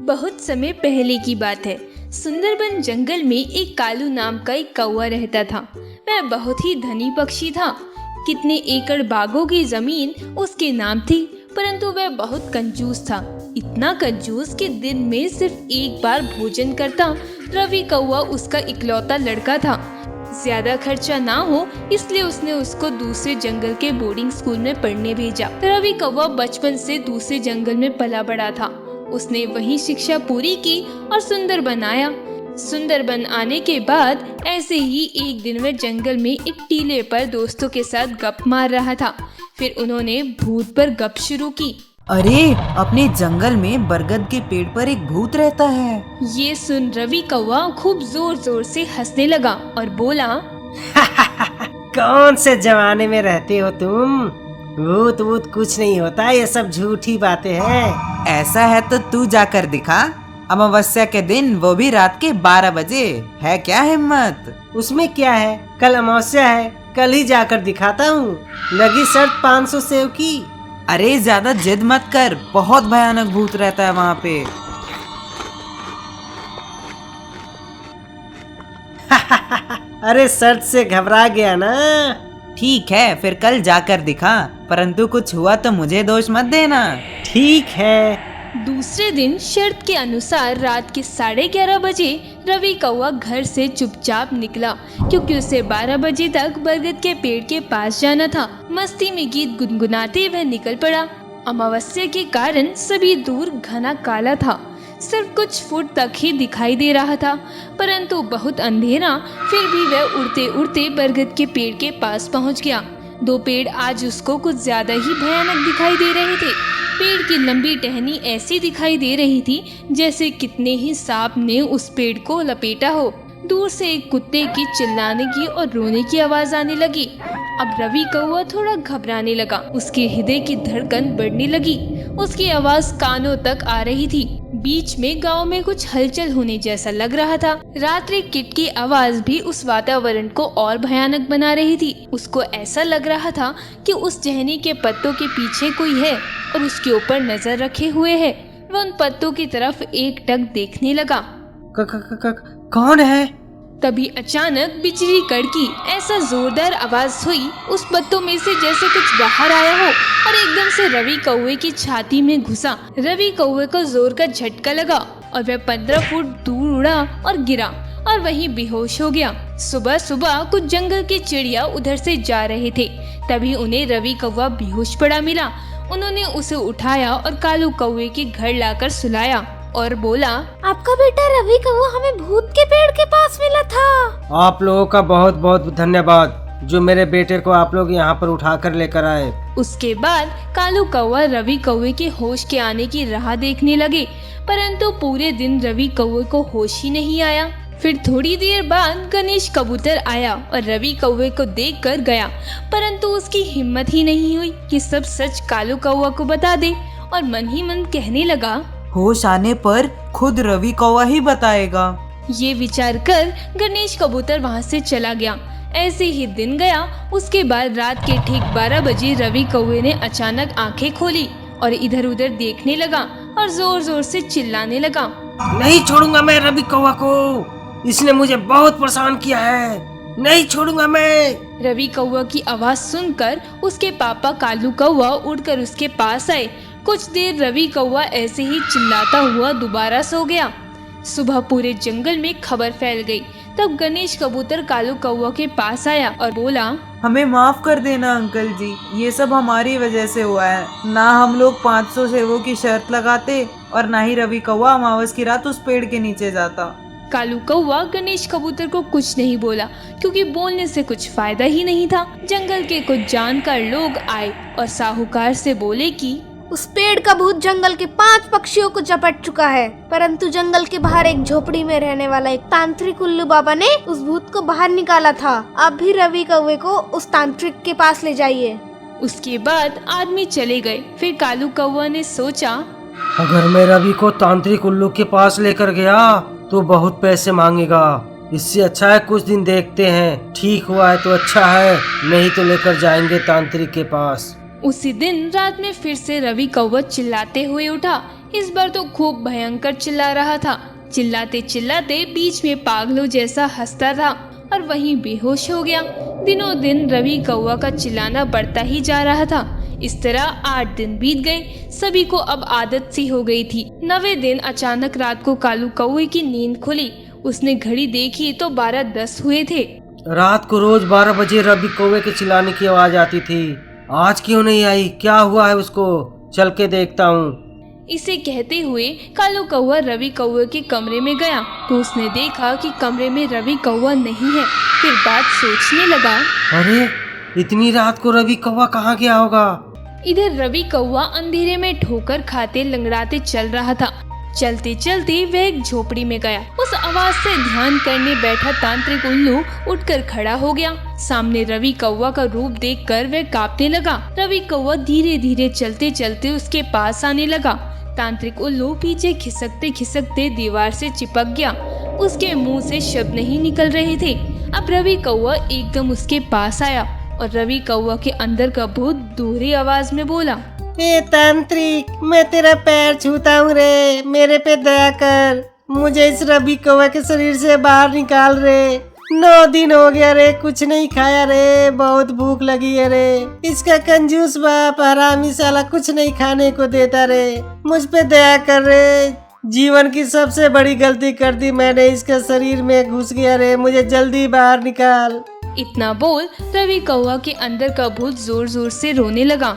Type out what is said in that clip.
बहुत समय पहले की बात है। सुंदरबन जंगल में एक कालू नाम का एक कौवा रहता था। वह बहुत ही धनी पक्षी था। कितने एकड़ बागों की जमीन उसके नाम थी, परंतु वह बहुत कंजूस था। इतना कंजूस कि दिन में सिर्फ एक बार भोजन करता। रवि कौवा उसका इकलौता लड़का था। ज्यादा खर्चा ना हो इसलिए उसने उसको दूसरे जंगल के बोर्डिंग स्कूल में पढ़ने भेजा। रवि कौवा बचपन से दूसरे जंगल में पला बड़ा था। उसने वहीं शिक्षा पूरी की और सुंदरबन आया। सुंदरबन आने के बाद ऐसे ही एक दिन वह जंगल में एक टीले पर दोस्तों के साथ गप मार रहा था। फिर उन्होंने भूत पर गप शुरू की। अरे, अपने जंगल में बरगद के पेड़ पर एक भूत रहता है। ये सुन रवि कौवा खूब जोर जोर से हंसने लगा और बोला, कौन से जमाने में रहते हो तुम? भूत वूत कुछ नहीं होता, ये सब झूठी बातें हैं। ऐसा है तो तू जाकर दिखा। अमावस्या के दिन, वो भी रात के 12 बजे। है क्या हिम्मत? उसमें क्या है, कल अमावस्या है, कल ही जाकर दिखाता हूँ। लगी शर्त 500 सेव की। अरे ज्यादा जिद मत कर, बहुत भयानक भूत रहता है वहाँ पे। अरे शर्त से घबरा गया ना। ठीक है, फिर कल जाकर दिखा, परंतु कुछ हुआ तो मुझे दोष मत देना। ठीक है। दूसरे दिन शर्त के अनुसार रात के 11:30 बजे रवि कौवा घर से चुपचाप निकला, क्योंकि उसे 12 बजे तक बरगद के पेड़ के पास जाना था। मस्ती में गीत गुनगुनाते वह निकल पड़ा। अमावस्या के कारण सभी दूर घना काला था। सिर्फ कुछ फुट तक ही दिखाई दे रहा था, परंतु बहुत अंधेरा। फिर भी वह उड़ते उड़ते बरगद के पेड़ के पास पहुंच गया। दो पेड़ आज उसको कुछ ज्यादा ही भयानक दिखाई दे रहे थे। पेड़ की लंबी टहनी ऐसी दिखाई दे रही थी जैसे कितने ही सांप ने उस पेड़ को लपेटा हो। दूर से एक कुत्ते की चिल्लाने की और रोने की आवाज आने लगी। अब रवि कौवा थोड़ा घबराने लगा। उसके हृदय की धड़कन बढ़ने लगी। उसकी आवाज कानों तक आ रही थी। बीच में गांव में कुछ हलचल होने जैसा लग रहा था। रात्रि किट की आवाज भी उस वातावरण को और भयानक बना रही थी। उसको ऐसा लग रहा था कि उस टहनी के पत्तों के पीछे कोई है और उसके ऊपर नजर रखे हुए है। वह उन पत्तों की तरफ एकटक देखने लगा। कौन है? तभी अचानक बिजली कड़की। ऐसा जोरदार आवाज हुई उस पत्तों में से जैसे कुछ बाहर आया हो और एकदम से रवि कौवे की छाती में घुसा। रवि कौवे को जोर का झटका लगा और वह 15 फुट दूर उड़ा और गिरा और वहीं बेहोश हो गया। सुबह सुबह कुछ जंगल की चिड़िया उधर से जा रहे थे। तभी उन्हें रवि कौवा बेहोश पड़ा मिला। उन्होंने उसे उठाया और कालू कौवे के घर लाकर सुलाया और बोला, आपका बेटा रवि कौवा हमें भूत के पेड़ के पास मिला था। आप लोगों का बहुत बहुत धन्यवाद, जो मेरे बेटे को आप लोग यहाँ पर उठाकर लेकर आए। उसके बाद कालू कौवा रवि कौवे के होश के आने की राह देखने लगे, परंतु पूरे दिन रवि कौवे को होश ही नहीं आया। फिर थोड़ी देर बाद गणेश कबूतर आया और रवि कौवे को देखकर गया, परंतु उसकी हिम्मत ही नहीं हुई कि सब सच कालू कौवा को बता दे और मन ही मन कहने लगा, होश आने पर खुद रवि कौवा ही बताएगा। ये विचार कर गणेश कबूतर वहाँ से चला गया। ऐसे ही दिन गया। उसके बाद रात के ठीक 12 बजे रवि कौवे ने अचानक आंखें खोली और इधर उधर देखने लगा और जोर जोर से चिल्लाने लगा, नहीं छोड़ूंगा मैं रवि कौवा को, इसने मुझे बहुत परेशान किया है, नहीं छोड़ूंगा मैं। रवि कौवा की आवाज सुनकर उसके पापा कालू कौवा उड़कर उसके पास आए। कुछ देर रवि कौवा ऐसे ही चिल्लाता हुआ दोबारा सो गया। सुबह पूरे जंगल में खबर फैल गई। तब गणेश कबूतर कालू कौवा के पास आया और बोला, हमें माफ कर देना अंकल जी, ये सब हमारी वजह से हुआ है। ना हम लोग 500 सेवों की शर्त लगाते और ना ही रवि कौवा अमावस की रात उस पेड़ के नीचे जाता। कालू कौवा गणेश कबूतर को कुछ नहीं बोला, क्योंकि बोलने से कुछ फायदा ही नहीं था। जंगल के कुछ जानकार लोग आए और साहूकार से बोले कि उस पेड़ का भूत जंगल के 5 पक्षियों को झपट चुका है, परंतु जंगल के बाहर एक झोपड़ी में रहने वाला एक तांत्रिक उल्लू बाबा ने उस भूत को बाहर निकाला था। आप भी रवि कौवे को उस तांत्रिक के पास ले जाइए। उसके बाद आदमी चले गए। फिर कालू कौवा ने सोचा, अगर मैं रवि को तांत्रिक उल्लू के पास लेकर गया तो बहुत पैसे मांगेगा। इससे अच्छा है कुछ दिन देखते हैं, ठीक हुआ है तो अच्छा है, नहीं तो लेकर जाएंगे तांत्रिक के पास। उसी दिन रात में फिर से रवि कौवा चिल्लाते हुए उठा। इस बार तो खूब भयंकर चिल्ला रहा था। चिल्लाते चिल्लाते बीच में पागलों जैसा हंसता था और वहीं बेहोश हो गया। दिनों दिन रवि कौवा का चिल्लाना बढ़ता ही जा रहा था। इस तरह 8 दिन बीत गए। सभी को अब आदत सी हो गई थी। 9वें दिन अचानक रात को कालू कौवे की नींद खुली। उसने घड़ी देखी तो 12:10 हुए थे। रात को रोज 12 बजे रवि कौवे के चिल्लाने की आवाज आती थी, आज क्यों नहीं आई? क्या हुआ है उसको? चल के देखता हूँ। इसे कहते हुए कालू कौवा रवि कौवे के कमरे में गया तो उसने देखा कि कमरे में रवि कौवा नहीं है। फिर बात सोचने लगा, अरे इतनी रात को रवि कौवा कहाँ गया होगा? इधर रवि कौवा अंधेरे में ठोकर खाते लंगड़ाते चल रहा था। चलते चलते वह एक झोपड़ी में गया। उस आवाज से ध्यान करने बैठा तांत्रिक उल्लू उठकर खड़ा हो गया। सामने रवि कौवा का रूप देखकर वह कांपने लगा। रवि कौवा धीरे धीरे चलते चलते उसके पास आने लगा। तांत्रिक उल्लू पीछे खिसकते खिसकते दीवार से चिपक गया। उसके मुंह से शब्द नहीं निकल रहे थे। अब रवि कौवा एकदम उसके पास आया और रवि कौवा के अंदर का भूत दोहरी आवाज में बोला, ए तांत्रिक, मैं तेरा पैर छूता हूँ रे, मेरे पे दया कर, मुझे इस रवि कौवा के शरीर से बाहर निकाल रे। 9 दिन हो गया रे, कुछ नहीं खाया रे, बहुत भूख लगी है रे। इसका कंजूस बाप हरामी साला कुछ नहीं खाने को देता रे, मुझ पे दया कर रे। जीवन की सबसे बड़ी गलती कर दी मैंने, इसका शरीर में घुस गया रे, मुझे जल्दी बाहर निकाल। इतना बोल रवि कौवा के अंदर का भूत जोर जोर से रोने लगा।